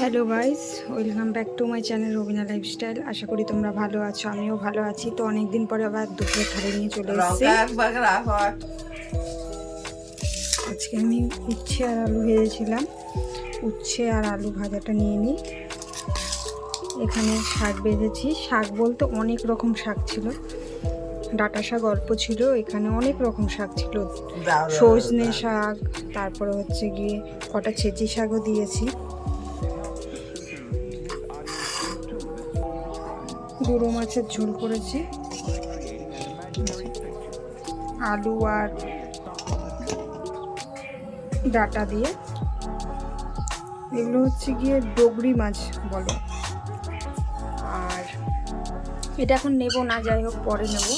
Hello guys, welcome back to my channel Rabina lifestyle. আশা করি তোমরা ভালো আছো, আমিও ভালো আছি। তো অনেক দিন পরে আবার দুপুরের থালি নিয়ে চলে এসেছি। আজকে আমি উচ্ছে আর আলু ভেজেছিলাম। উচ্ছে আর আলু ভাজাটা নিয়ে নিই। এখানে শাক ভেজেছি। শাক বলতে অনেক রকম শাক ছিল, ডাঁটা শাক অল্প ছিল, এখানে অনেক রকম শাক ছিল। সজনে শাক, তারপরে হচ্ছে গিয়ে কটা ছেঁচি শাকও দিয়েছি। গুঁড়ো মাছের ঝোল করেছি, আলু আর ডাঁটা দিয়ে। এগুলো হচ্ছে গিয়ে ডগরি মাছ বলে। আর এটা এখন নেব না, যাই হোক পরে নেব।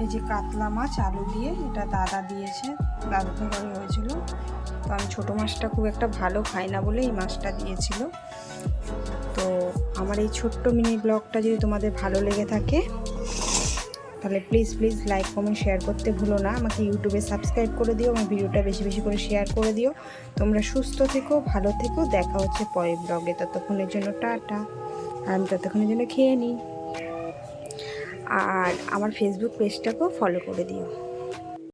এই যে কাতলা মাছ আলু দিয়ে, এটা দাদা দিয়েছে, দাদাতে করে হয়েছিল। তো আমি ছোটো মাছটা খুব একটা ভালো খাই না বলে এই মাছটা দিয়েছিল। তো আমার এই ছোট্ট মিনি ব্লগটা যদি তোমাদের ভালো লেগে থাকে তাহলে প্লিজ লাইক কমেন্ট শেয়ার করতে ভুলো না। আমাকে ইউটিউবে সাবস্ক্রাইব করে দিও, আমার ভিডিওটা বেশি বেশি করে শেয়ার করে দিও। তোমরা সুস্থ থেকো, ভালো থেকো। দেখা হচ্ছে পরের ব্লগে। ততক্ষণের জন্য টাটা। আর আমি ততক্ষণের জন্য খেয়ে নিই। আর আমার ফেসবুক পেজটাকেও ফলো করে দিও।